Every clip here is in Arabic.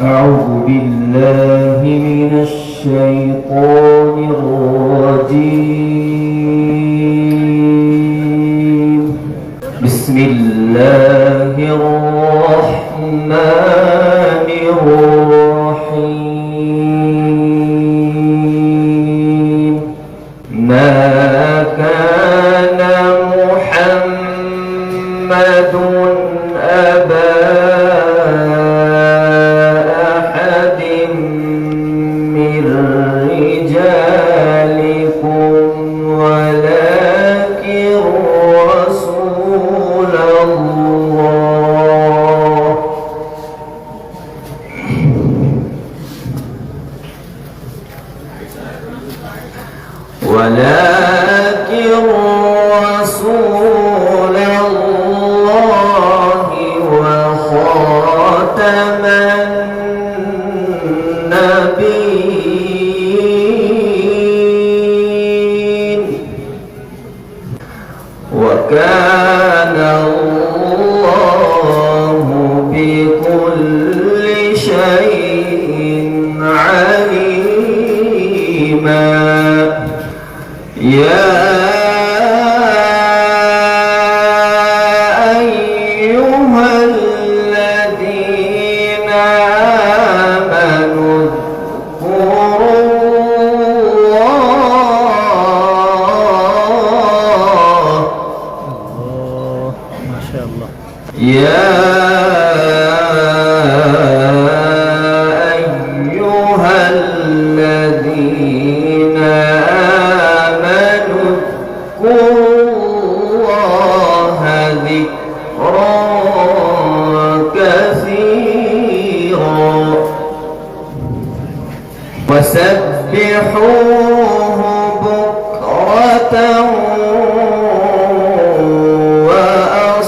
أعوذ بالله من الشيطان الرجيم. بسم الله الرحمن الرحيم. ما كان محمد أبا أحد من رجالكم ولكن رسول الله وخاتم النبيين وكان الله بكل شيء عليما. يا أيها الذين آمنوا اذكروا الله. ما شاء الله. يا أيها الذين آمنوا اذكروا الله ذكرا كثيرا وسبحوه بكرة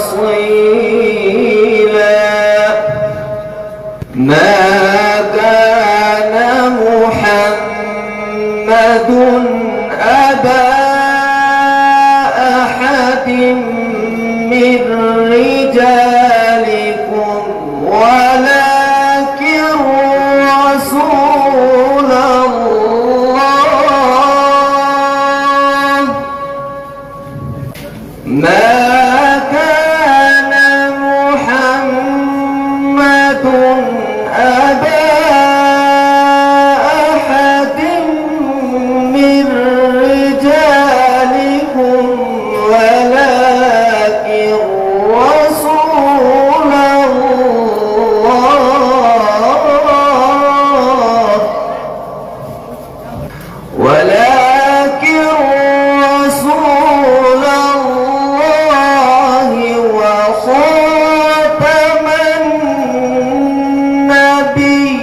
وأصيلا. ما كان محمد أبا أحد من رجالكم ولكن رسول الله. ما كان محمد أبا أحد من رجالكم ولكن رسول الله وخاتم النبيين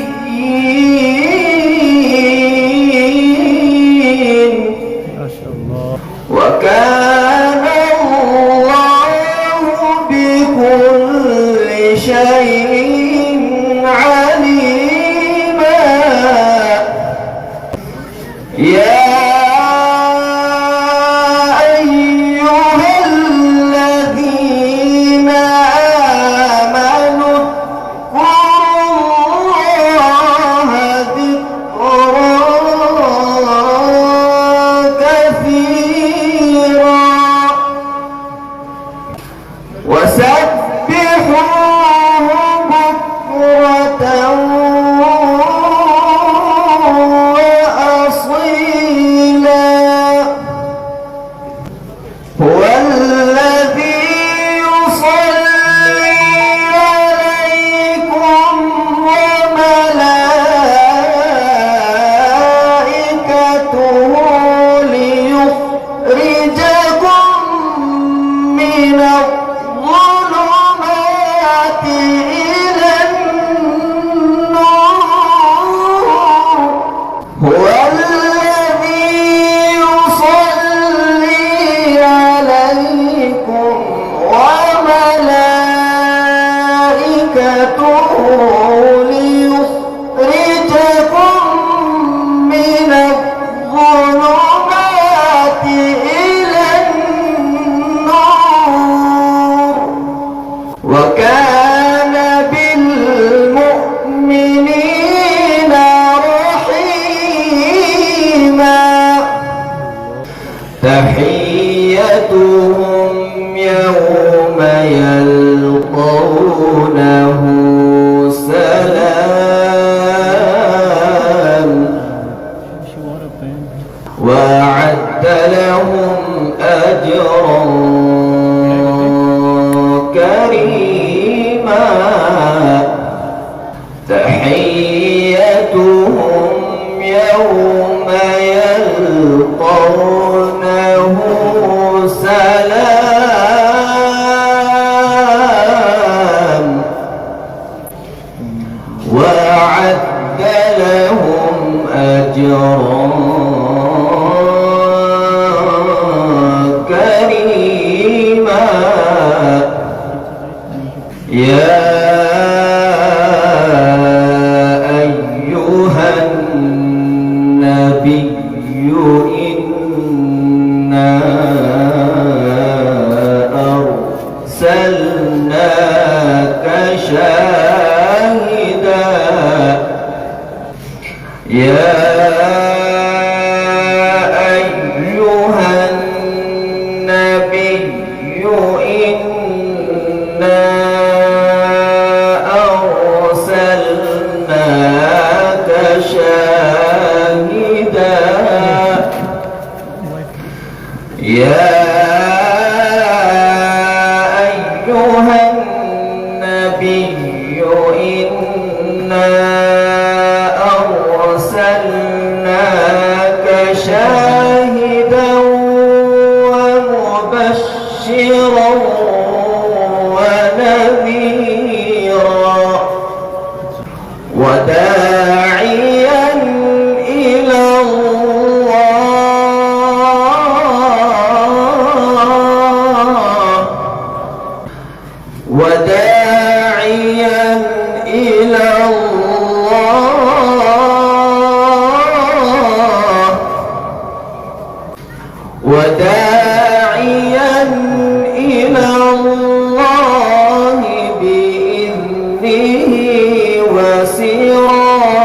وأعد لهم أجرا كريما. يا أيها النبي إنا أرسلناك شاهدا. يا أيها النبي إنا أرسلناك شاهدا. يا أيها النبي إنا أرسلناك شاهدا ومبشرا ونذيرا وداعيا إلى الله وداعيا إلى الله وداعيا إلى الله بإذنه وسراجا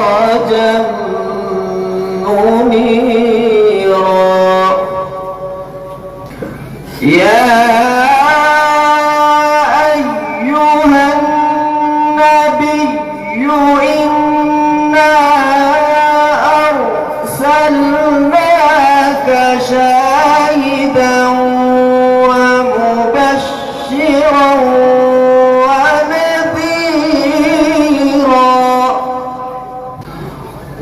منيرا. يا أيها النبي إنا أرسلناك شاهدا ومبشرا ونذيرا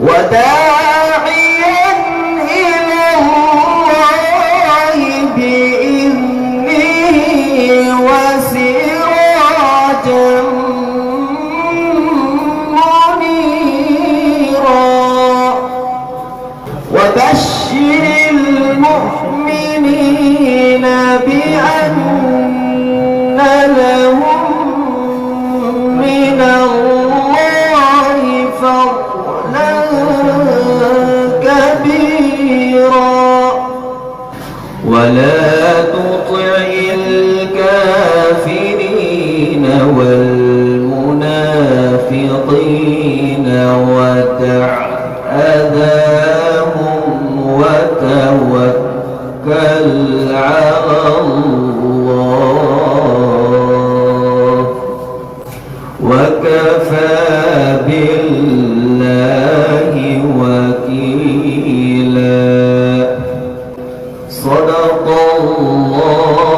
وداعيا إلى الله بإذنه وسراجا منيرا. وبشر المؤمنين بأن لهم من الله فضلا كبيرا. ولا تطع الكافرين والمنافقين ودع أذاهم وتوكل على الله وكفى بالله وكيلا. صدق الله